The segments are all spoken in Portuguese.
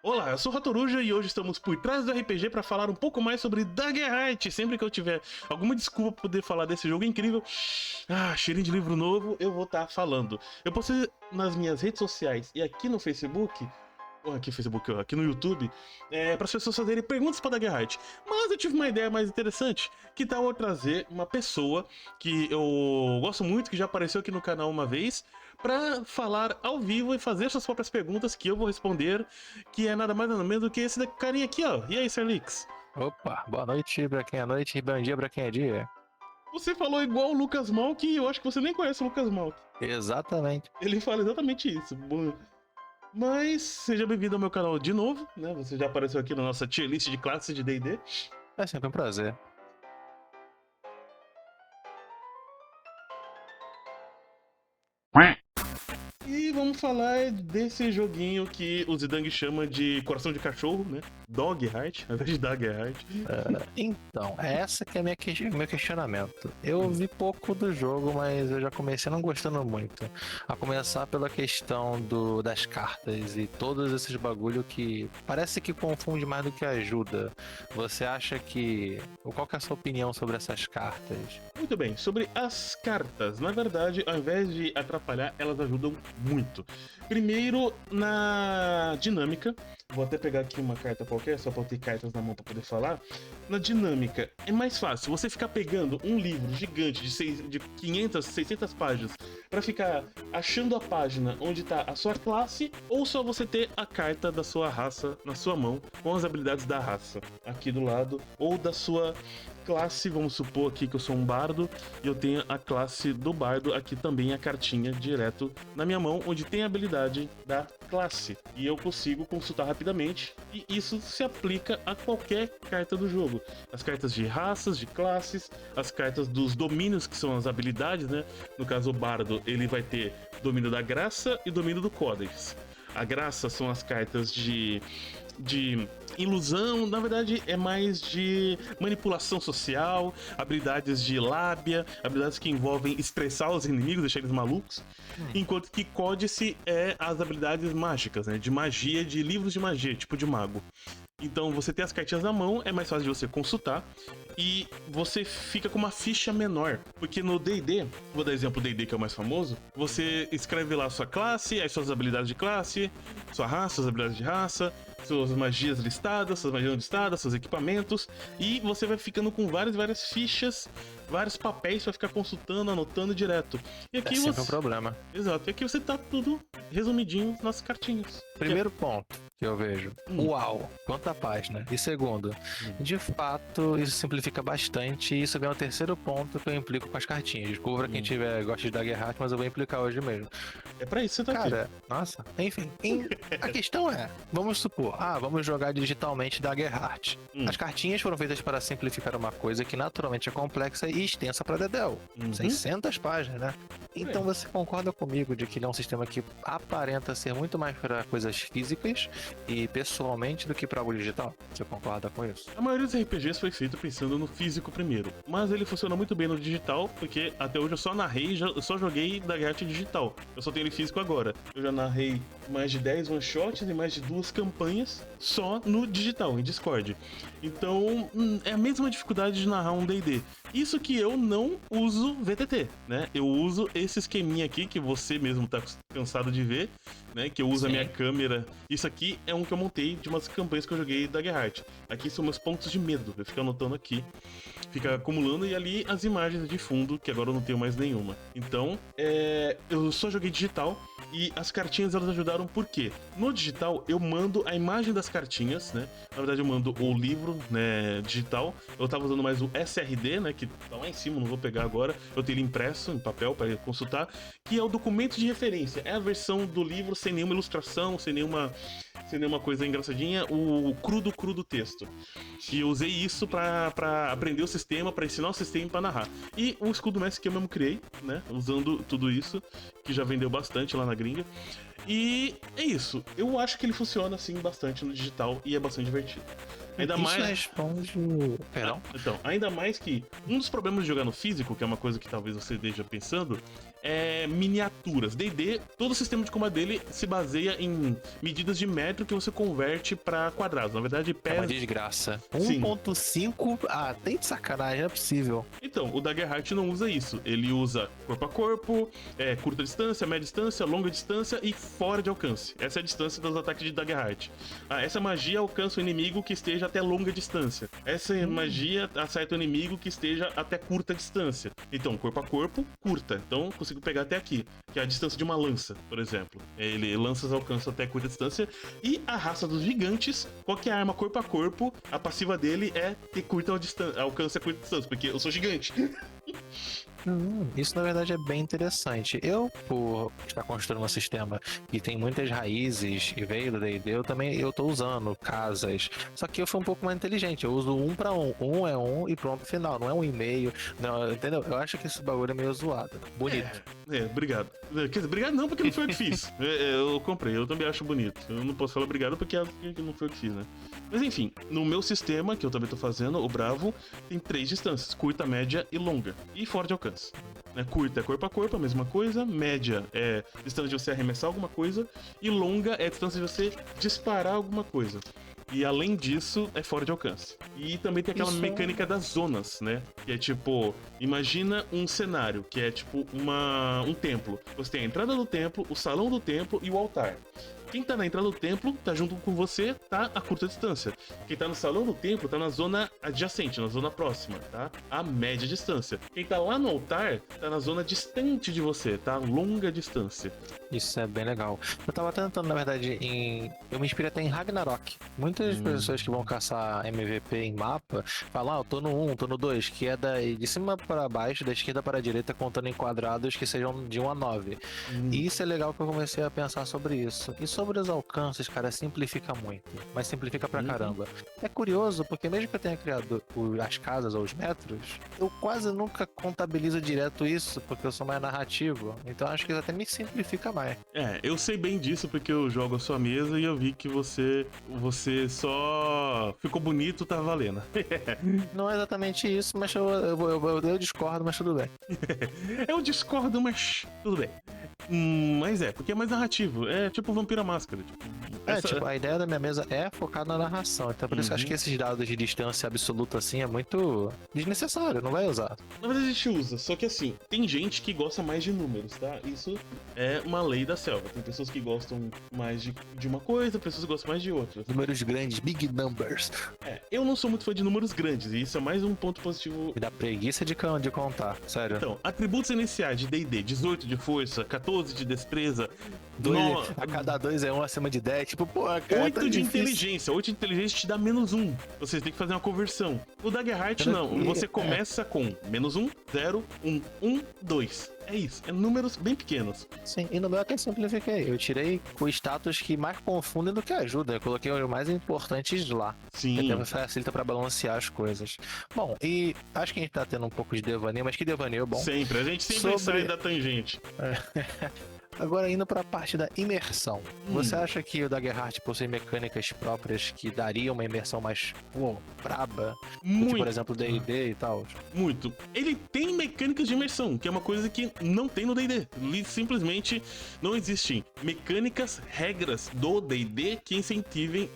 Olá, eu sou o Ratoruja e hoje estamos por trás do RPG para falar um pouco mais sobre Daggerheart. Sempre que eu tiver alguma desculpa pra poder falar desse jogo incrível, cheirinho de livro novo, eu vou estar falando. Eu postei nas minhas redes sociais e aqui no Facebook, aqui no YouTube, para as pessoas fazerem perguntas para Daggerheart. Mas eu tive uma ideia mais interessante. Que tal eu trazer uma pessoa que eu gosto muito, que já apareceu aqui no canal uma vez, para falar ao vivo e fazer suas próprias perguntas que eu vou responder, que é nada mais nada menos do que esse carinha aqui, ó. E aí, Serlix? Opa, boa noite pra quem é noite e bom dia pra quem é dia. Você falou igual o Lucas Malk e eu acho que você nem conhece o Lucas Malk. Exatamente. Ele fala exatamente isso. Mas seja bem-vindo ao meu canal de novo, né? Você já apareceu aqui na nossa tier list de classes de D&D. É sempre um prazer. E vamos falar desse joguinho que o Zidane chama de coração de cachorro, né? Dogheart, ao invés de Daggerheart. Então, essa que é meu questionamento. Eu vi pouco do jogo, mas eu já comecei não gostando muito. A começar pela questão das cartas e todos esses bagulho que parece que confunde mais do que ajuda. Você acha que... Qual que é a sua opinião sobre essas cartas? Muito bem, sobre as cartas, na verdade, ao invés de atrapalhar, elas ajudam muito. Primeiro, na dinâmica, vou até pegar aqui uma carta qualquer, só pra eu ter cartas na mão pra poder falar. Na dinâmica, é mais fácil você ficar pegando um livro gigante de 500, 600 páginas pra ficar achando a página onde tá a sua classe, ou só você ter a carta da sua raça na sua mão, com as habilidades da raça aqui do lado, ou da sua classe. Vamos supor aqui que eu sou um bardo e eu tenho a classe do bardo aqui também, a cartinha direto na minha mão, onde tem a habilidade da classe, e eu consigo consultar rapidamente, e isso se aplica a qualquer carta do jogo. As cartas de raças, de classes, as cartas dos domínios, que são as habilidades, né? No caso, o bardo, ele vai ter domínio da graça e domínio do codex. A graça são as cartas de ilusão, na verdade é mais de manipulação social, habilidades de lábia, habilidades que envolvem estressar os inimigos, deixar eles malucos, enquanto que Códice é as habilidades mágicas, né, de magia, de livros de magia, tipo de mago. Então você tem as cartinhas na mão, é mais fácil de você consultar e você fica com uma ficha menor, porque no D&D, vou dar exemplo do D&D que é o mais famoso, você escreve lá a sua classe, as suas habilidades de classe, sua raça, suas habilidades de raça, suas magias listadas, suas magias não listadas, seus equipamentos, e você vai ficando com várias fichas, vários papéis pra ficar consultando, anotando direto. E aqui É sempre um problema. Exato, e aqui você tá tudo resumidinho nas cartinhas. Primeiro ponto que eu vejo. Uau, quanta página. E segundo, de fato, isso simplifica bastante. E isso vem ao terceiro ponto que eu implico com as cartinhas. Desculpa quem gosta de Daggerheart, mas eu vou implicar hoje mesmo. É pra isso que você tá aqui. Cara, nossa, enfim. A questão é, vamos supor, vamos jogar digitalmente Daggerheart. As cartinhas foram feitas para simplificar uma coisa que naturalmente é complexa e extensa para Dedel. 600 páginas, né? Então você concorda comigo de que ele é um sistema que aparenta ser muito mais para coisas físicas e pessoalmente do que para algo digital? Você concorda com isso? A maioria dos RPGs foi feito pensando no físico primeiro, mas ele funciona muito bem no digital, porque até hoje eu só narrei, eu só joguei Daggerheart digital. Eu só tenho ele físico agora. Eu já narrei mais de 10 one-shots e mais de 2 campanhas só no digital, em Discord. Então, é a mesma dificuldade de narrar um D&D. Isso que eu não uso VTT, né? Eu uso esse esqueminha aqui, que você mesmo tá cansado de ver, né? Que eu uso a minha câmera. Isso aqui é um que eu montei de umas campanhas que eu joguei da Daggerheart. Aqui são meus pontos de medo. Eu fico anotando aqui, fica acumulando, e ali as imagens de fundo, que agora eu não tenho mais nenhuma. Então, eu só joguei digital. E as cartinhas, elas ajudaram por quê? No digital, eu mando a imagem das cartinhas, né? Na verdade, eu mando o livro, né, digital. Eu tava usando mais o SRD, né, que tá lá em cima, não vou pegar agora. Eu tenho ele impresso em papel para consultar, que é o documento de referência. É a versão do livro sem nenhuma ilustração, sem nenhuma coisa engraçadinha, o crudo texto. E eu usei isso pra aprender o sistema, pra ensinar o sistema e pra narrar. E o escudo mestre que eu mesmo criei, né, usando tudo isso, que já vendeu bastante lá na gringa. E é isso. Eu acho que ele funciona, assim, bastante no digital e é bastante divertido. Ainda Isso mais. responde. Perdão? Então, ainda mais que um dos problemas de jogar no físico, que é uma coisa que talvez você esteja pensando, é miniaturas. D&D, todo o sistema de combate dele se baseia em medidas de metro que você converte pra quadrados. Na verdade, É uma desgraça. Sim. 1.5? Ah, tem de sacanagem, não é possível. Então, o Daggerheart não usa isso. Ele usa corpo a corpo, curta distância, média distância, longa distância e fora de alcance. Essa é a distância dos ataques de Daggerheart. Essa magia alcança o inimigo que esteja até longa distância. Essa magia acerta o inimigo que esteja até curta distância. Então, corpo a corpo, curta. Então, consigo pegar até aqui, que é a distância de uma lança, por exemplo. Lanças alcançam até curta distância. E a raça dos gigantes, qual que é a arma corpo a corpo? A passiva dele é ter alcance a curta distância, porque eu sou gigante. Isso na verdade é bem interessante. Eu, por estar construindo um sistema que tem muitas raízes e veio do D&D, eu tô usando casas. Só que eu fui um pouco mais inteligente. Eu uso 1 para 1. 1 é 1 e pronto, final. Não é 1,5. Não, entendeu? Eu acho que esse bagulho é meio zoado. Bonito. Obrigado. Quer dizer, obrigado não, porque não foi eu que fiz. Eu comprei, eu também acho bonito. Eu não posso falar obrigado porque não foi eu que fiz, né? Mas enfim, no meu sistema, que eu também tô fazendo, o Bravo, tem 3 distâncias: curta, média e longa. E fora de alcance. Curta é corpo a corpo, a mesma coisa. Média é distância de você arremessar alguma coisa. E longa é a distância de você disparar alguma coisa. E além disso, é fora de alcance. E também tem aquela mecânica das zonas, né? Que é tipo, imagina um cenário, que é tipo um templo. Você tem a entrada do templo, o salão do templo e o altar. Quem tá na entrada do templo tá junto com você, tá a curta distância. Quem tá no salão do templo tá na zona adjacente, na zona próxima, tá? A média distância. Quem tá lá no altar tá na zona distante de você, tá? A longa distância. Isso é bem legal. Eu tava tentando, na verdade, eu me inspirei até em Ragnarok. Muitas pessoas que vão caçar MVP em mapa falam, eu tô no 1, tô no 2, que é de cima para baixo, da esquerda para a direita, contando em quadrados que sejam de 1 a 9. E isso é legal que eu comecei a pensar sobre isso. E sobre os alcances, cara, simplifica muito. Mas simplifica pra caramba. É curioso, porque mesmo que eu tenha criado as casas ou os metros, eu quase nunca contabilizo direto isso, porque eu sou mais narrativo. Então acho que isso até me simplifica mais. Eu sei bem disso porque eu jogo a sua mesa e eu vi que você só ficou bonito, tá valendo. Não é exatamente isso, mas eu discordo, mas tudo bem. Eu discordo, mas tudo bem. Mas porque é mais narrativo. É tipo Vampiro à Máscara. Tipo, a ideia da minha mesa é focar na narração. Então por isso que eu acho que esses dados de distância absoluta assim é muito desnecessário, não vai usar. Na verdade a gente usa, só que assim, tem gente que gosta mais de números, tá? Isso é uma lei da selva. Tem pessoas que gostam mais de uma coisa, pessoas que gostam mais de outra. Números grandes, big numbers. Eu não sou muito fã de números grandes, e isso é mais um ponto positivo. Me dá preguiça de contar, sério. Então, atributos iniciais de D&D: 18 de força, 14 de destreza, a cada 2 é 1 acima de 10. Tipo, pô, cara, 8 tá de difícil. inteligência. 8 de inteligência te dá -1. Você tem que fazer uma conversão. No Daggerheart, não. Você começa com -1, 0, 1, 1, 2. É isso. É números bem pequenos. Sim, e no meu até simplifiquei. Eu tirei o status que mais confundem do que ajuda. Eu coloquei os mais importantes lá. Sim. Que até facilita pra balancear as coisas. Bom, e acho que a gente tá tendo um pouco de devaneio, mas que devaneio bom. Sempre. A gente sempre sai da tangente. Agora, indo pra parte da imersão. Você acha que o Daggerheart possui mecânicas próprias que dariam uma imersão mais, braba? Muito. Tipo, por exemplo, D&D e tal? Muito. Ele tem mecânicas de imersão, que é uma coisa que não tem no D&D. Simplesmente não existem mecânicas, regras do D&D que incentivem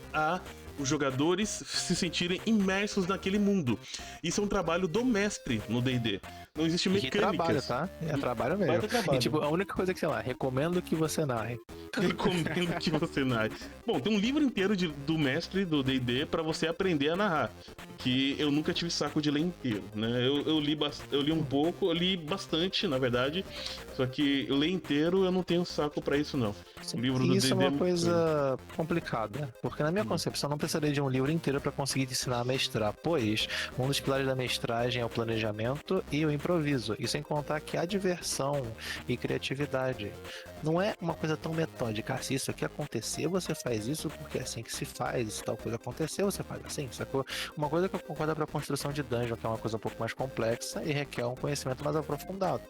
os jogadores se sentirem imersos naquele mundo. Isso é um trabalho do mestre no D&D. Não existe mecânicas. Que trabalho, tá? É trabalho mesmo. Trabalho. E tipo, a única coisa que, sei lá, recomendo que você narre. Recomendo que você narre. Bom, tem um livro inteiro do mestre do D&D pra você aprender a narrar. Que eu nunca tive saco de ler inteiro, né? Eu li um pouco, eu li bastante, na verdade. Só que ler inteiro eu não tenho saco pra isso, não. Sim, o livro do isso D&D é uma coisa complicada. Porque na minha concepção não precisaria de um livro inteiro pra conseguir te ensinar a mestrar. Pois um dos pilares da mestragem é o planejamento e o improviso. E sem contar que a diversão e criatividade. Não é uma coisa tão metódica. Se isso aqui acontecer, você faz isso porque é assim que se faz. Se tal coisa acontecer, você faz assim, sacou? Uma coisa que eu concordo é pra construção de dungeon, que é uma coisa um pouco mais complexa e requer um conhecimento mais aprofundado.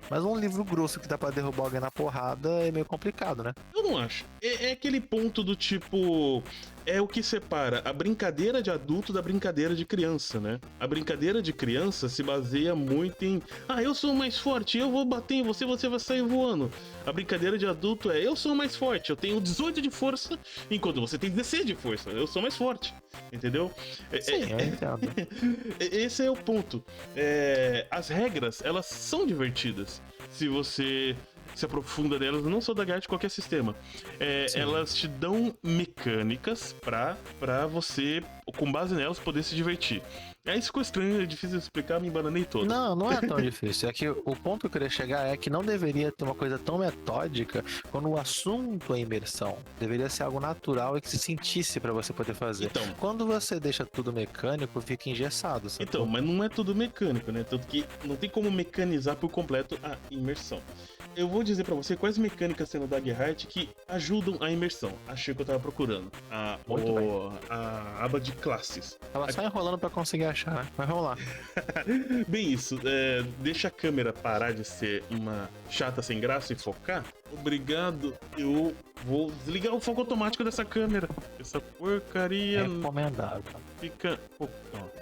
Mas um livro grosso que dá pra derrubar alguém na porrada é meio complicado, né? Eu não acho. É aquele ponto do tipo. É o que separa a brincadeira de adulto da brincadeira de criança, né? A brincadeira de criança se baseia muito em eu sou mais forte, eu vou bater em você, você vai sair voando. A brincadeira de adulto é eu sou mais forte, eu tenho 18 de força, enquanto você tem 16 de força, eu sou mais forte. Entendeu? Sim, eu entendo. Esse é o ponto. As regras, elas são divertidas. Se você se aprofunda nelas, não só da Gart, qualquer sistema. Elas te dão mecânicas pra você, com base nelas, poder se divertir. Aí ficou estranho, é difícil de explicar, me embananei todo. Não é tão difícil. É que o ponto que eu queria chegar é que não deveria ter uma coisa tão metódica quando o assunto é imersão. Deveria ser algo natural e que se sentisse pra você poder fazer. Então, quando você deixa tudo mecânico, fica engessado, sabe? Então, mas não é tudo mecânico, né? Tanto que não tem como mecanizar por completo a imersão. Eu vou dizer pra você quais mecânicas tem no Daggerheart que ajudam a imersão. Achei que eu tava procurando. A aba de classes. Tava só enrolando pra conseguir achar, né? Mas vamos lá. Bem isso, deixa a câmera parar de ser uma chata sem graça e focar. Obrigado, eu vou desligar o foco automático dessa câmera. Essa porcaria Recomendável. fica...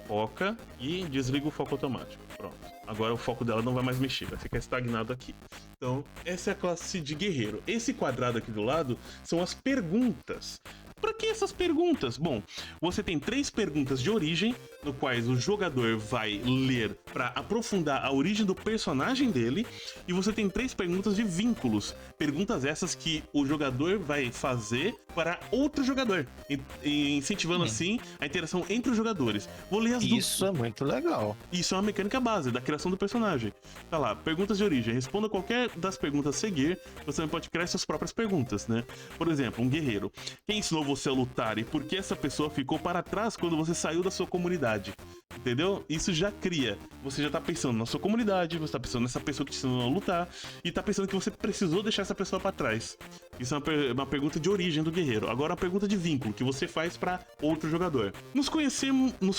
foca e desliga o foco automático. Pronto. Agora o foco dela não vai mais mexer, vai ficar estagnado aqui. Então, essa é a classe de guerreiro. Esse quadrado aqui do lado são as perguntas. Pra que essas perguntas? Bom, você tem 3 perguntas de origem, no quais o jogador vai ler para aprofundar a origem do personagem dele, e você tem 3 perguntas de vínculos, perguntas essas que o jogador vai fazer para outro jogador, incentivando assim a interação entre os jogadores. Vou ler as Isso é muito legal. Isso é uma mecânica base da criação do personagem. Tá lá, perguntas de origem. Responda qualquer das perguntas a seguir. Você também pode criar suas próprias perguntas, né? Por exemplo, um guerreiro. Quem ensinou você a lutar e por que essa pessoa ficou para trás quando você saiu da sua comunidade? Entendeu? Isso já cria. Você já tá pensando na sua comunidade, você tá pensando nessa pessoa que te ensinou a lutar e tá pensando que você precisou deixar essa pessoa para trás. Isso é uma pergunta de origem do guerreiro. Agora, uma pergunta de vínculo que você faz para outro jogador. Nos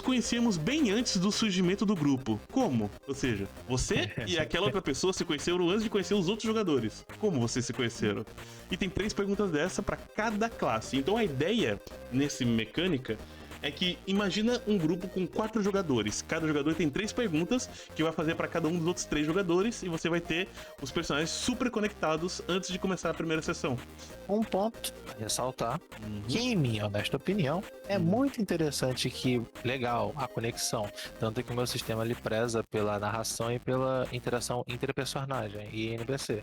conhecemos bem antes do surgimento do grupo. Como? Ou seja, você e aquela outra pessoa se conheceram antes de conhecer os outros jogadores. Como vocês se conheceram? E tem 3 perguntas dessa para cada classe. Então a ideia nesse mecânica é que imagina um grupo com 4 jogadores. Cada jogador tem 3 perguntas que vai fazer para cada um dos outros 3 jogadores e você vai ter os personagens super conectados antes de começar a primeira sessão. Um ponto a ressaltar, que em minha honesta opinião, é muito interessante que, legal, a conexão. Tanto que o meu sistema ele preza pela narração e pela interação interpersonagem e NPC.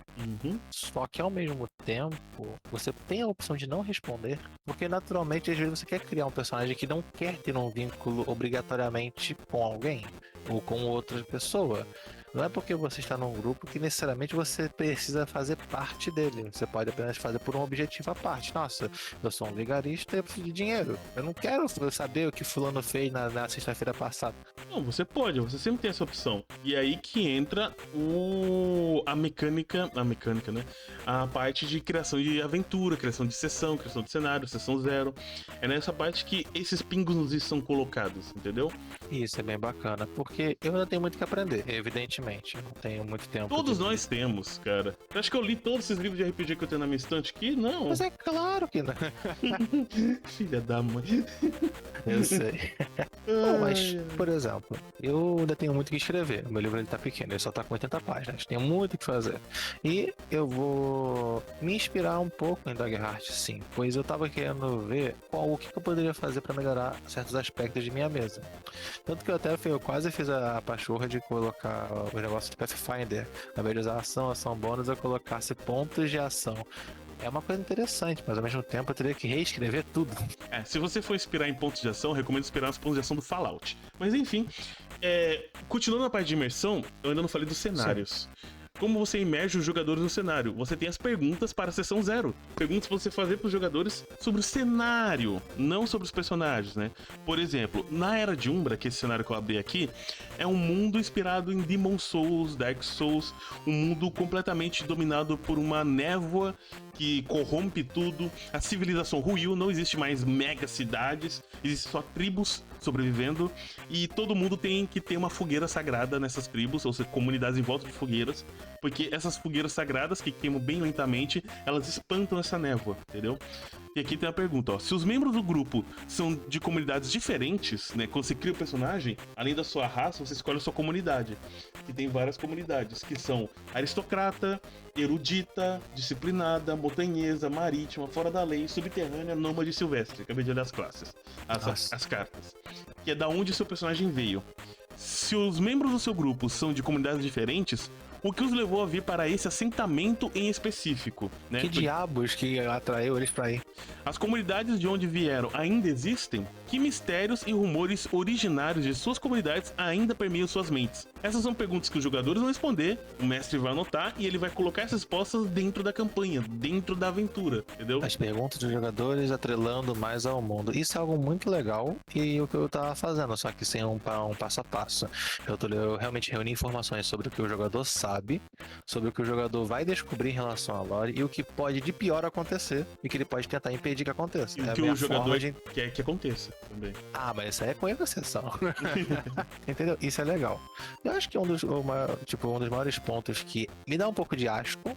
Só que ao mesmo tempo, você tem a opção de não responder, porque naturalmente às vezes você quer criar um personagem que não quer ter um vínculo obrigatoriamente com alguém ou com outra pessoa. Não é porque você está num grupo que necessariamente você precisa fazer parte dele. Você pode apenas fazer por um objetivo à parte. Nossa, eu sou um vigarista e eu preciso de dinheiro. Eu não quero saber o que fulano fez na sexta-feira passada. Não, você pode, você sempre tem essa opção. E aí que entra a mecânica, né? A parte de criação de aventura, criação de sessão, criação de cenário, sessão 0. É nessa parte que esses pingos nos is são colocados, entendeu? Isso é bem bacana, porque eu ainda tenho muito que aprender, evidentemente. Eu não tenho muito tempo. Todos nós temos, cara. Eu acho que eu li todos esses livros de RPG que eu tenho na minha estante aqui? Não. Mas é claro que não. Filha da mãe. Eu sei. Bom, mas, por exemplo, eu ainda tenho muito que escrever. O meu livro ele tá pequeno, ele só tá com 80 páginas. Tenho muito que fazer. E eu vou me inspirar um pouco em Daggerheart, sim. Pois eu tava querendo ver o que eu poderia fazer para melhorar certos aspectos de minha mesa. Tanto que eu quase fiz a pachorra de colocar o negócio do Pathfinder. Ao invés de usar ação bônus, eu colocasse pontos de ação. É uma coisa interessante, mas ao mesmo tempo eu teria que reescrever tudo. Se você for inspirar em pontos de ação, eu recomendo inspirar nos pontos de ação do Fallout. Mas enfim, continuando na parte de imersão, eu ainda não falei dos cenários. Sim. Como você imerge os jogadores no cenário? Você tem as perguntas para a sessão 0. Perguntas para você fazer para os jogadores sobre o cenário, não sobre os personagens, né? Por exemplo, na Era de Umbra, que é esse cenário que eu abri aqui, é um mundo inspirado em Demon Souls, Dark Souls, um mundo completamente dominado por uma névoa que corrompe tudo. A civilização ruiu, não existe mais mega cidades, existem só tribos sobrevivendo. E todo mundo tem que ter uma fogueira sagrada nessas tribos, ou seja, comunidades em volta de fogueiras. Porque essas fogueiras sagradas, que queimam bem lentamente, elas espantam essa névoa, entendeu? E aqui tem a pergunta, ó. Se os membros do grupo são de comunidades diferentes, né? Quando você cria o personagem, além da sua raça, você escolhe a sua comunidade. Que tem várias comunidades, que são aristocrata, erudita, disciplinada, montanhesa, marítima, fora da lei, subterrânea, nômade e silvestre. Acabei de olhar as classes. As cartas. Que é da onde o seu personagem veio. Se os membros do seu grupo são de comunidades diferentes, o que os levou a vir para esse assentamento em específico, né? Que diabos que atraiu eles pra ir? As comunidades de onde vieram ainda existem? Que mistérios e rumores originários de suas comunidades ainda permeiam suas mentes? Essas são perguntas que os jogadores vão responder, o mestre vai anotar e ele vai colocar essas respostas dentro da campanha, dentro da aventura, entendeu? As perguntas dos jogadores atrelando mais ao mundo. Isso é algo muito legal e o que eu tava fazendo, só que sem um passo a passo. Eu realmente reuni informações sobre o que o jogador sabe, sobre o que o jogador vai descobrir em relação à lore e o que pode de pior acontecer e que ele pode tentar impedir que aconteça. E o que o jogador quer que aconteça também. Ah, mas isso aí é com exceção. Entendeu? Isso é legal. Eu acho que um dos maiores pontos que me dá um pouco de asco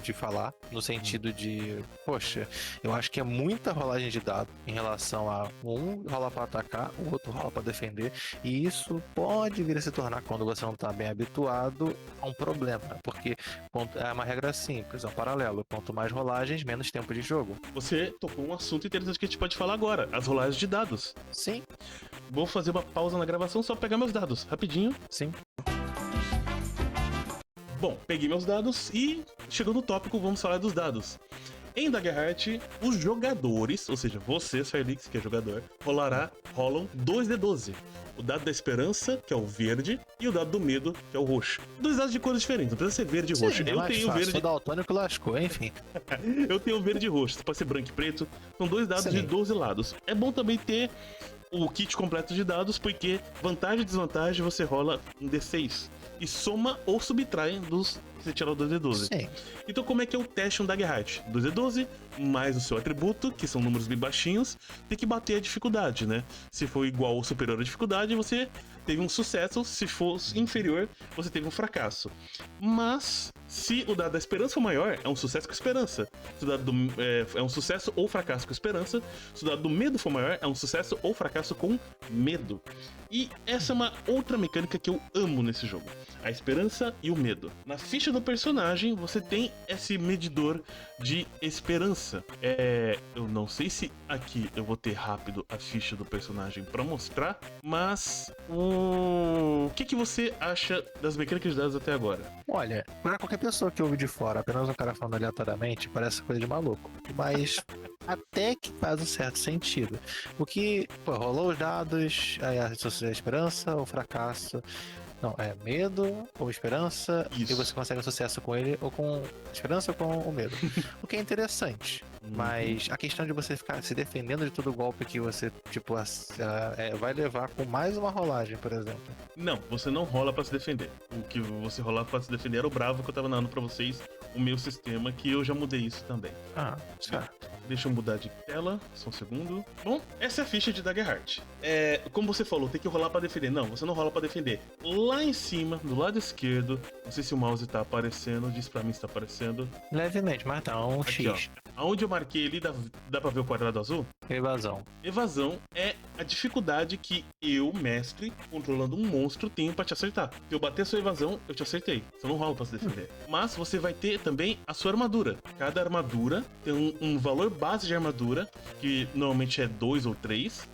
de falar, no sentido de, poxa, eu acho que é muita rolagem de dado em relação a um rola pra atacar, o outro rola pra defender, e isso pode vir a se tornar, quando você não tá bem habituado, um problema, porque é uma regra simples, é um paralelo. Quanto mais rolagens, menos tempo de jogo. Você tocou um assunto interessante que a gente pode falar agora, as rolagens de dados. Sim. Vou fazer uma pausa na gravação só pra pegar meus dados, rapidinho. Sim. Bom, peguei meus dados e chegou no tópico, vamos falar dos dados. Em Daggerheart, os jogadores, ou seja, você, Sarlix, que é jogador, rolam 2d12. O dado da esperança, que é o verde, e o dado do medo, que é o roxo. Dois dados de cores diferentes, não precisa ser verde e roxo. Eu tenho verde. O daltônico lascou, enfim. Eu tenho verde e roxo, pode ser branco e preto. São dois dados de 12 lados. É bom também ter o kit completo de dados, porque vantagem e desvantagem você rola um D6 e soma ou subtrai dos que você tirar o 2d12. Sim. Então como é que é o teste no Daggerheart? 2d12 mais o seu atributo, que são números bem baixinhos, tem que bater a dificuldade, né? Se for igual ou superior à dificuldade, você teve um sucesso. Se for inferior, você teve um fracasso. Mas se o dado da esperança for maior, é um sucesso com esperança. Se o dado é um sucesso ou fracasso com esperança. Se o dado do medo for maior, é um sucesso ou fracasso com medo. E essa é uma outra mecânica que eu amo nesse jogo. A esperança e o medo. Na ficha do personagem, você tem esse medidor de esperança. Eu não sei se aqui eu vou ter rápido a ficha do personagem pra mostrar, mas o que você acha das mecânicas de dados até agora? Olha, pra qualquer pessoa que ouve de fora, apenas um cara falando aleatoriamente, parece coisa de maluco. Mas até que faz um certo sentido. O que, rolou os dados, aí a esperança, o fracasso. Não, é medo ou esperança. Isso. E você consegue sucesso com ele, ou com esperança ou com o medo. O que é interessante. Mas a questão de você ficar se defendendo de todo golpe que você, vai levar com mais uma rolagem, por exemplo. Não, você não rola pra se defender. O que você rolar pra se defender era o bravo que eu tava dando pra vocês, o meu sistema, que eu já mudei isso também. Ah, certo. Deixa eu mudar de tela, só um segundo. Bom, essa é a ficha de Daggerheart. Como você falou, tem que rolar pra defender. Não, você não rola pra defender. Lá em cima, do lado esquerdo, não sei se o mouse tá aparecendo, diz pra mim se tá aparecendo. Levemente, mas tá um aqui, X. Ó, aonde eu marquei ali, dá pra ver o quadrado azul? Evasão. Evasão é a dificuldade que eu, mestre, controlando um monstro, tenho pra te acertar. Se eu bater a sua evasão, eu te acertei. Você não rola pra se defender. Mas você vai ter também a sua armadura. Cada armadura tem um valor base de armadura, que normalmente é 2 ou 3.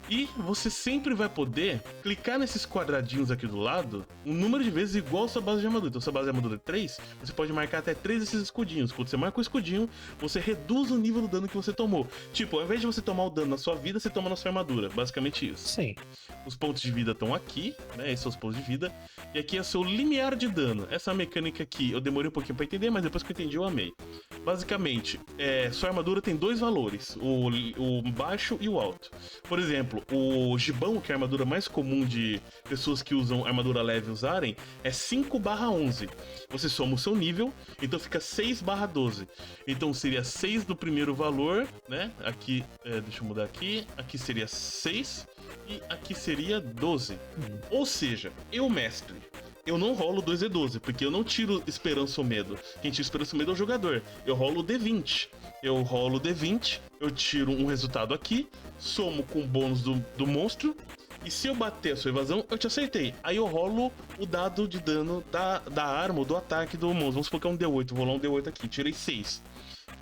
E você sempre vai poder clicar nesses quadradinhos aqui do lado um número de vezes igual a sua base de armadura. Então, sua base de armadura é 3, você pode marcar até 3 desses escudinhos. Quando você marca o escudinho, você reduz o nível do dano que você tomou. Tipo, ao invés de você tomar o dano na sua vida, você toma na sua armadura. Basicamente isso. Sim. Os pontos de vida estão aqui, né? Esses são os pontos de vida. E aqui é o seu limiar de dano. Essa mecânica aqui eu demorei um pouquinho pra entender, mas depois que eu entendi eu amei. Basicamente, sua armadura tem dois valores, o baixo e o alto. Por exemplo, o gibão, que é a armadura mais comum de pessoas que usam armadura leve usarem, é 5/11. Você soma o seu nível, então fica 6/12. Então seria 6 do primeiro valor, né? Aqui, deixa eu mudar aqui. Aqui seria 6 e aqui seria 12. Ou seja, eu, mestre, eu não rolo 2d12, porque eu não tiro esperança ou medo. Quem tira esperança ou medo é o jogador. Eu rolo o D20. Eu rolo o D20, eu tiro um resultado aqui, somo com o bônus do monstro, e se eu bater a sua evasão, eu te acertei. Aí eu rolo o dado de dano da arma ou do ataque do monstro. Vamos supor que é um D8, vou rolar um D8 aqui, tirei 6.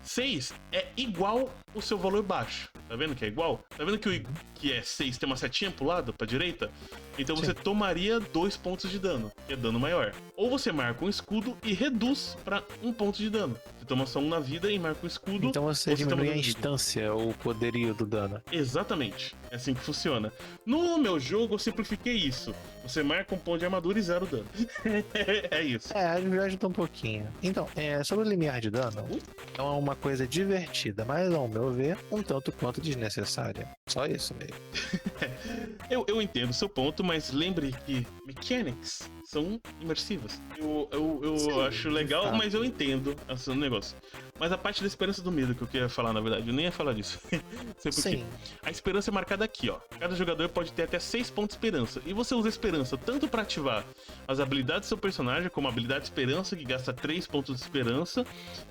6 é igual o seu valor baixo. Tá vendo que é igual? Tá vendo que é 6 tem uma setinha pro lado, pra direita? Então você tomaria 2 pontos de dano, que é dano maior. Ou você marca um escudo e reduz pra 1 ponto de dano. Você toma só 1 na vida e marca um escudo. Então você diminui a instância, o poderio do dano. Exatamente. É assim que funciona. No meu jogo, eu simplifiquei isso. Você marca um ponto de armadura e 0 dano. É isso. Ajuda um pouquinho. Então, sobre o limiar de dano, é uma coisa divertida, mas ao meu ver, um tanto quanto desnecessária. Só isso mesmo. Eu entendo o seu ponto, mas lembre que mechanics são imersivas. Eu acho legal, mas eu entendo o negócio. Mas a parte da esperança do medo que eu queria falar, na verdade, eu nem ia falar disso. Sim. A esperança é marcada aqui, ó. Cada jogador pode ter até 6 pontos de esperança. E você usa a esperança tanto para ativar as habilidades do seu personagem, como a habilidade de esperança, que gasta 3 pontos de esperança.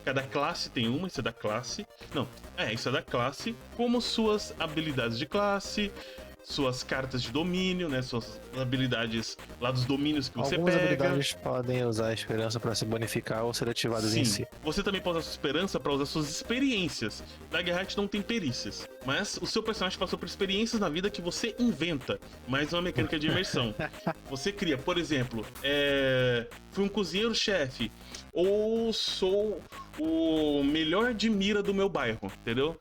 Cada classe tem uma, isso é da classe. Não, isso é da classe. Como suas habilidades de classe, suas cartas de domínio, né? Suas habilidades lá dos domínios que você Algumas pega. habilidades podem usar a esperança para se bonificar ou ser ativadas em si. Você também pode usar sua esperança para usar suas experiências. Daggerheart não tem perícias, mas o seu personagem passou por experiências na vida que você inventa. Mais uma mecânica de imersão. Você cria, por exemplo, fui um cozinheiro-chefe, ou sou o melhor de mira do meu bairro, entendeu?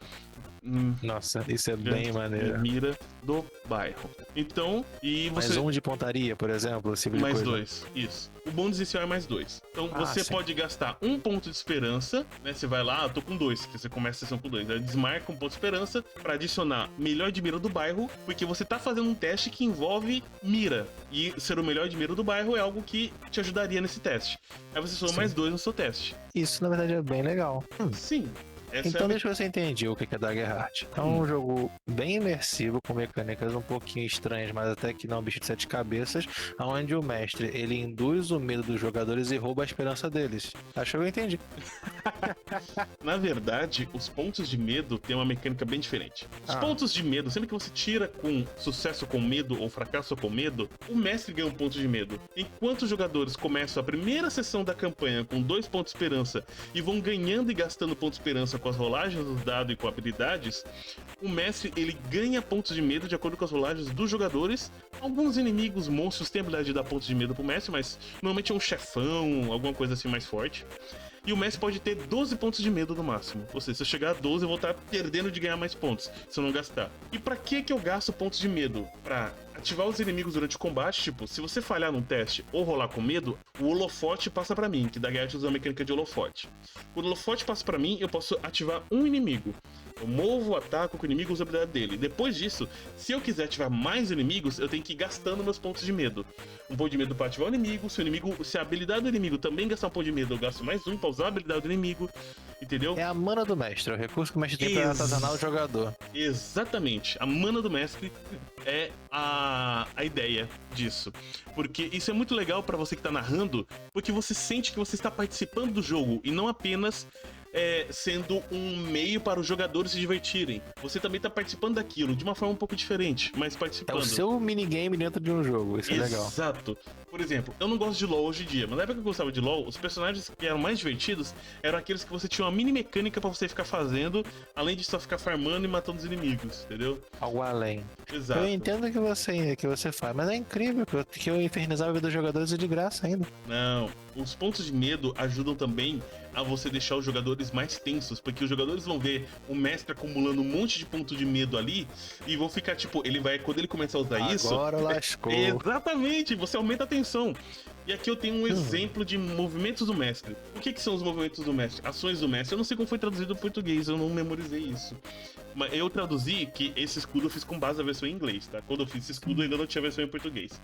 Nossa, isso é bem maneiro. Mira do bairro. Então, e você... Mais um de pontaria, por exemplo, esse tipo de mais coisa. 2, isso. O bônus inicial é mais 2. Então você sim. pode gastar 1 ponto de esperança, né? Você vai lá, eu tô com 2, que você começa a sessão com 2. Aí desmarca 1 ponto de esperança pra adicionar melhor de mira do bairro, porque você tá fazendo um teste que envolve mira. E ser o melhor de mira do bairro é algo que te ajudaria nesse teste. Aí você soma mais 2 no seu teste. Isso, na verdade, é bem legal. Sim. Então deixa eu ver se eu entendi o que é Daggerheart. É um jogo bem imersivo, com mecânicas um pouquinho estranhas, mas até que não bicho de 7 cabeças, onde o mestre, ele induz o medo dos jogadores e rouba a esperança deles. Acho que eu entendi. Na verdade, os pontos de medo têm uma mecânica bem diferente. Os pontos de medo, sempre que você tira com sucesso com medo ou fracasso com medo, o mestre ganha um ponto de medo. Enquanto os jogadores começam a primeira sessão da campanha com 2 pontos de esperança e vão ganhando e gastando pontos de esperança com as rolagens do dado e com habilidades, o mestre ele ganha pontos de medo de acordo com as rolagens dos jogadores. Alguns inimigos, monstros, têm a habilidade de dar pontos de medo pro mestre, mas normalmente é um chefão, alguma coisa assim mais forte. E o mestre pode ter 12 pontos de medo no máximo. Ou seja, se eu chegar a 12, eu vou estar perdendo de ganhar mais pontos, se eu não gastar. E pra que eu gasto pontos de medo? Pra ativar os inimigos durante o combate, tipo, se você falhar num teste ou rolar com medo, o holofote passa pra mim, que Daggerheart usa a mecânica de holofote. Quando o holofote passa pra mim, eu posso ativar um inimigo. Eu movo, ataco com o inimigo, uso a habilidade dele. Depois disso, se eu quiser ativar mais inimigos, eu tenho que ir gastando meus pontos de medo. Um ponto de medo pra ativar o inimigo, se a habilidade do inimigo também gastar um ponto de medo, eu gasto mais um pra usar a habilidade do inimigo, entendeu? É a mana do mestre, é o recurso que o mestre tem pra atazanar o jogador. Exatamente, a mana do mestre é a ideia disso. Porque isso é muito legal pra você que tá narrando, porque você sente que você está participando do jogo e não apenas sendo um meio para os jogadores se divertirem. Você também tá participando daquilo de uma forma um pouco diferente, mas participando. É o seu minigame dentro de um jogo, isso é legal. Exato. Por exemplo, eu não gosto de LoL hoje em dia, mas na época que eu gostava de LoL, os personagens que eram mais divertidos eram aqueles que você tinha uma mini mecânica pra você ficar fazendo, além de só ficar farmando e matando os inimigos, entendeu? Algo além. Exato. Eu entendo que você faz, mas é incrível que eu infernizar a vida dos jogadores é de graça ainda. Não, os pontos de medo ajudam também a você deixar os jogadores mais tensos, porque os jogadores vão ver o mestre acumulando um monte de ponto de medo ali e vão ficar tipo, quando ele começar a usar isso... Agora lascou. Exatamente, você aumenta a tensão. E aqui eu tenho um exemplo de movimentos do mestre. O que são os movimentos do mestre? Ações do mestre. Eu não sei como foi traduzido em português, eu não memorizei isso. Mas eu traduzi que esse escudo eu fiz com base na versão em inglês, tá? Quando eu fiz esse escudo ainda não tinha versão em português.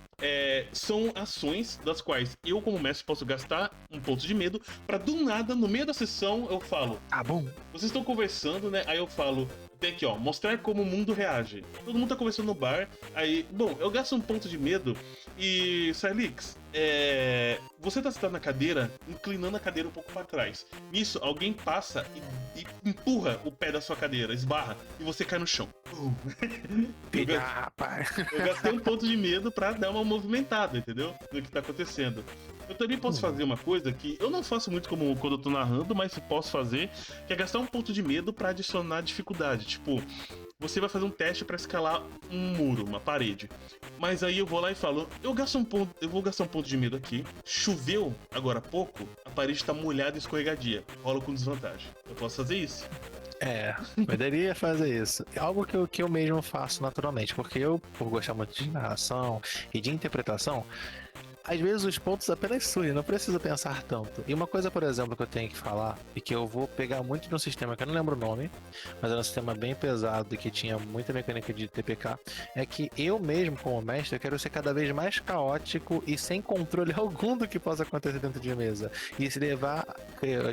São ações das quais eu, como mestre, posso gastar um ponto de medo pra do nada, no meio da sessão, eu falo... Ah, bom. Vocês estão conversando, né? Aí eu falo... Tem aqui, ó, mostrar como o mundo reage. Todo mundo tá conversando no bar, aí... Bom, eu gasto um ponto de medo e... Sylix, você tá sentado na cadeira, inclinando a cadeira um pouco pra trás. Nisso, alguém passa e empurra o pé da sua cadeira, esbarra, e você cai no chão. Rapaz. Eu gastei um ponto de medo pra dar uma movimentada, entendeu? No que tá acontecendo. Eu também posso fazer uma coisa que eu não faço muito como quando eu tô narrando, mas posso fazer, que é gastar um ponto de medo pra adicionar dificuldade. Tipo, você vai fazer um teste pra escalar um muro, uma parede. Mas aí eu vou lá e falo, eu vou gastar um ponto de medo aqui. Choveu agora há pouco, a parede tá molhada e escorregadia. Rola com desvantagem. Eu posso fazer isso? Poderia fazer isso. É algo que eu mesmo faço naturalmente, porque eu, por gostar muito de narração e de interpretação, às vezes os pontos apenas surgem, não precisa pensar tanto. E uma coisa, por exemplo, que eu tenho que falar, e que eu vou pegar muito de um sistema que eu não lembro o nome, mas era um sistema bem pesado e que tinha muita mecânica de TPK, é que eu mesmo, como mestre, eu quero ser cada vez mais caótico e sem controle algum do que possa acontecer dentro de mesa. E se levar,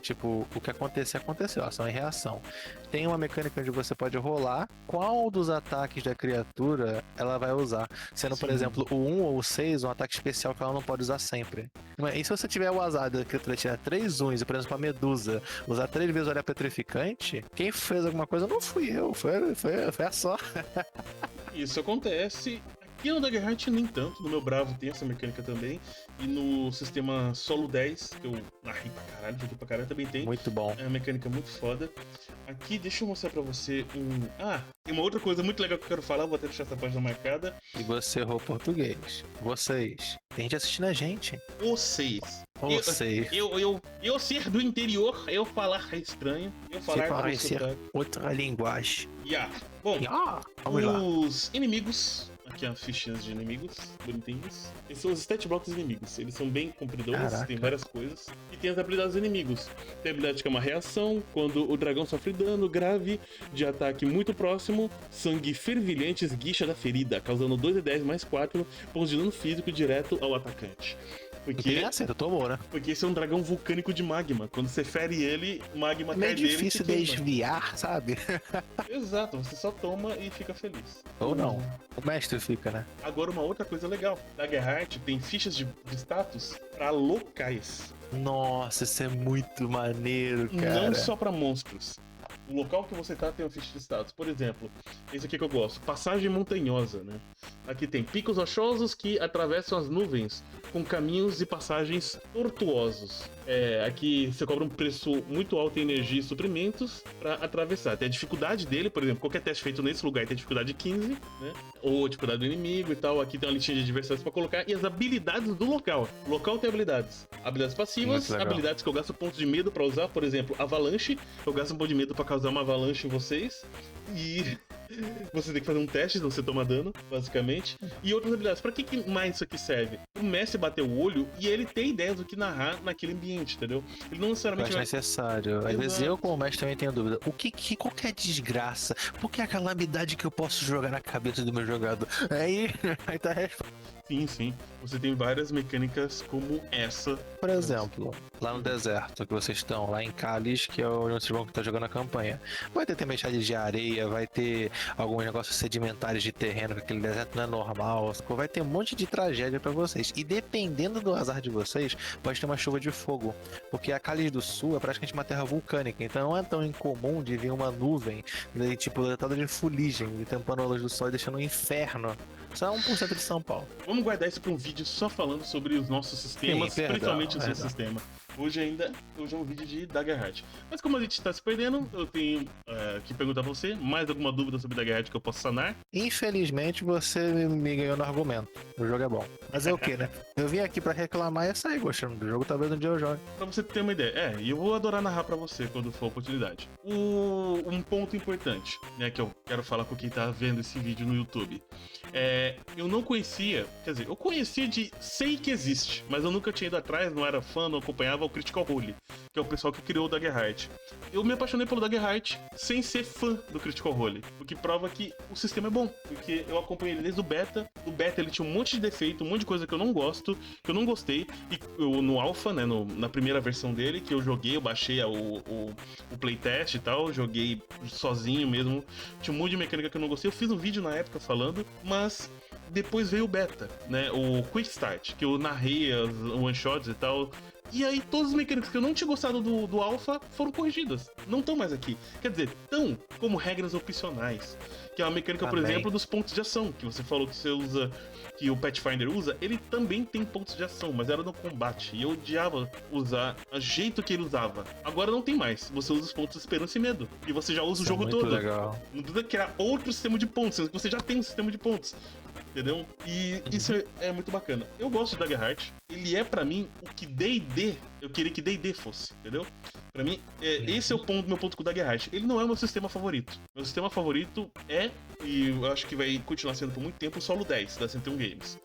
tipo, o que acontecer, aconteceu, ação e reação. Tem uma mecânica onde você pode rolar qual dos ataques da criatura ela vai usar. Sendo, por exemplo, o 1 ou o 6, um ataque especial que ela não pode usar sempre. E se você tiver o azar da criatura tirar 3 1s, por exemplo, a Medusa, usar 3 vezes o olhar petrificante, quem fez alguma coisa não fui eu, foi a sorte. Isso acontece. Aqui no Daggerheart nem tanto, no meu Bravo tem essa mecânica também. E no sistema Solo 10, que eu narrei pra caralho, joguei pra caralho, também tem. Muito bom. É uma mecânica muito foda. Aqui, deixa eu mostrar pra você tem uma outra coisa muito legal que eu quero falar, vou até deixar essa página marcada. E você errou português. Vocês. Tem gente assistindo a gente. Vocês. Vocês. Eu ser do interior, eu falar é estranho. Eu falar com parecer outra linguagem. Bom, vamos lá. os inimigos... Aqui as fichinhas de inimigos, bonitinhos. Esses são os stat blocks dos inimigos. Eles são bem compridores, tem várias coisas. E tem as habilidades dos inimigos. Tem a habilidade que é uma reação, quando o dragão sofre dano grave de ataque muito próximo. Sangue fervilhante esguicha da ferida, causando 2d10 mais 4 pontos de dano físico direto ao atacante. Porque acerta, tomou, né? Porque esse é um dragão vulcânico de magma. Quando você fere ele, magma cai dele. É difícil desviar, sabe? Exato, você só toma e fica feliz. Ou não. O mestre fica, né? Agora, uma outra coisa legal. Daggerheart tem fichas de status pra locais. Nossa, isso é muito maneiro, cara. Não só pra monstros. O local que você tá tem uma ficha de status. Por exemplo, esse aqui que eu gosto. Passagem montanhosa, né? Aqui tem picos rochosos que atravessam as nuvens com caminhos e passagens tortuosos. Aqui você cobra um preço muito alto em energia e suprimentos pra atravessar. Tem a dificuldade dele, por exemplo, qualquer teste feito nesse lugar tem dificuldade 15, né? Ou dificuldade do inimigo e tal. Aqui tem uma listinha de adversários pra colocar. E as habilidades do local. O local tem habilidades. Habilidades passivas, habilidades que eu gasto pontos de medo pra usar. Por exemplo, avalanche. Eu gasto um ponto de medo pra causar uma avalanche em vocês. E... você tem que fazer um teste, senão você toma dano, basicamente. E outras habilidades. Pra que mais isso aqui serve? O mestre bater o olho e ele tem ideias do que narrar naquele ambiente, entendeu? Ele não necessariamente vai... necessário. Às vezes eu, como mestre, também tenho dúvida. Qual que é a desgraça? Por que a calamidade que eu posso jogar na cabeça do meu jogador? Aí tá a resposta. Sim. Você tem várias mecânicas como essa. Por exemplo, lá no deserto que vocês estão, lá em Cáliz, que é onde vocês vão estar jogando a campanha. Vai ter tempestade de areia, vai ter alguns negócios sedimentares de terreno, que aquele deserto não é normal. Vai ter um monte de tragédia pra vocês. E dependendo do azar de vocês, pode ter uma chuva de fogo. Porque a Cáliz do Sul é praticamente uma terra vulcânica, então não é tão incomum de vir uma nuvem, tipo, lotada de fuligem, tampando a luz do sol e deixando um inferno. Só 1% de São Paulo. Vamos guardar isso pra um vídeo só falando sobre os nossos sistemas, principalmente o seu sistema. Hoje é um vídeo de Daggerheart. Mas como a gente tá se perdendo, eu tenho que perguntar pra você, mais alguma dúvida sobre Daggerheart que eu possa sanar? Infelizmente você me ganhou no argumento. O jogo é bom. Mas é o que, né? Eu vim aqui pra reclamar e sair gostando do jogo, talvez um dia eu jogue. Pra você ter uma ideia. E eu vou adorar narrar pra você quando for a oportunidade. Um ponto importante, né, que eu quero falar com quem tá vendo esse vídeo no YouTube. Eu não conhecia, quer dizer, eu conhecia sei que existe, mas eu nunca tinha ido atrás, não era fã, não acompanhava o Critical Role, que é o pessoal que criou o Daggerheart. Eu me apaixonei pelo Daggerheart sem ser fã do Critical Role, o que prova que o sistema é bom, porque eu acompanhei ele desde o beta. No beta ele tinha um monte de defeito, um monte de coisa que eu não gosto, que eu não gostei, e no alpha, né, na primeira versão dele, que eu joguei, eu baixei o playtest e tal, joguei sozinho mesmo, tinha um monte de mecânica que eu não gostei, eu fiz um vídeo na época falando, mas depois veio o beta, né, o Quick Start, que eu narrei as one-shots e tal. E aí, todas as mecânicas que eu não tinha gostado do Alpha foram corrigidas. Não estão mais aqui. Quer dizer, estão como regras opcionais. Que é uma mecânica, por exemplo, dos pontos de ação. Que você falou que você usa, que o Pathfinder usa. Ele também tem pontos de ação, mas era no combate. E eu odiava usar o jeito que ele usava. Agora não tem mais. Você usa os pontos de esperança e medo. E você já usa o jogo todo. Legal. Não precisa criar outro sistema de pontos, sendo que você já tem um sistema de pontos. Entendeu? E isso é muito bacana. Eu gosto de Daggerheart. Ele é, pra mim, o que D&D... Eu queria que D&D fosse, entendeu? Pra mim, esse é o meu ponto com o Daggerheart. Ele não é o meu sistema favorito. Meu sistema favorito e eu acho que vai continuar sendo por muito tempo, o Solo 10, da 101 Games.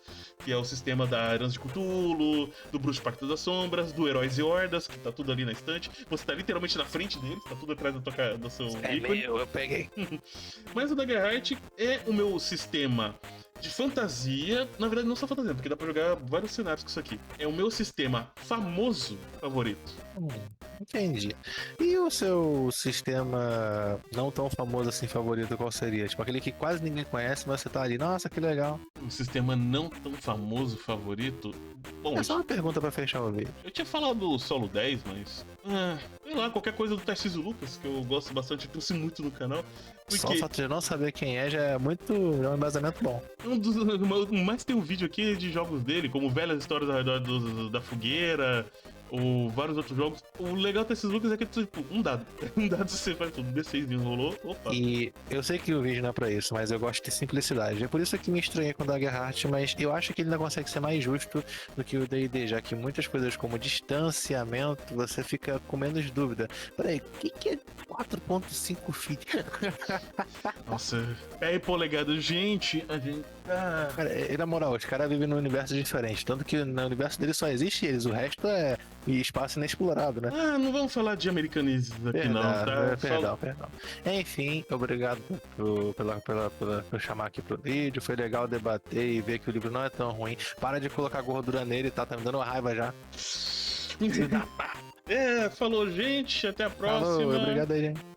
Que é o sistema da Herança de Cthulhu, do Bruxo Pacto das Sombras, do Heróis e Hordas, que tá tudo ali na estante. Você tá literalmente na frente deles, tá tudo atrás do seu ícone. Eu peguei. Mas o Daggerheart é o meu sistema de fantasia, na verdade não só fantasia, porque dá pra jogar vários cenários com isso aqui. É o meu sistema famoso favorito. Entendi. E o seu sistema não tão famoso assim favorito, qual seria? Tipo aquele que quase ninguém conhece, mas você tá ali, nossa, que legal. Um sistema não tão famoso favorito? Bom, É só uma pergunta pra fechar o vídeo. eu tinha falado do Solo 10, mas... sei lá, qualquer coisa do Tarcísio Lucas, que eu gosto bastante, eu trouxe muito no canal. Porque Só o fato de não saber quem é já é um embasamento bom. mais tem um vídeo aqui de jogos dele, como Velhas Histórias ao Redor da Fogueira, ou vários outros jogos. O legal desses Lucas é que é tipo um dado. Um dado você faz tudo. D6 rolou, opa. E eu sei que o vídeo não é pra isso, mas eu gosto de simplicidade. É por isso que me estranhei com o Daggerheart, mas eu acho que ele ainda consegue ser mais justo do que o D&D, já que muitas coisas como distanciamento, você fica com menos dúvida. Peraí, o que é 4.5 feet? Nossa, pé e polegada. Gente, a gente... Cara, na moral, os caras vivem num universo diferente. Tanto que no universo deles só existe eles, o resto é espaço inexplorado, né? não vamos falar de americanismo aqui não, tá? Perdão. Enfim, obrigado por chamar aqui pro vídeo. Foi legal debater e ver que o livro não é tão ruim. Para de colocar gordura nele, tá me dando uma raiva já. Falou, gente. Até a próxima. Falou, obrigado aí, gente.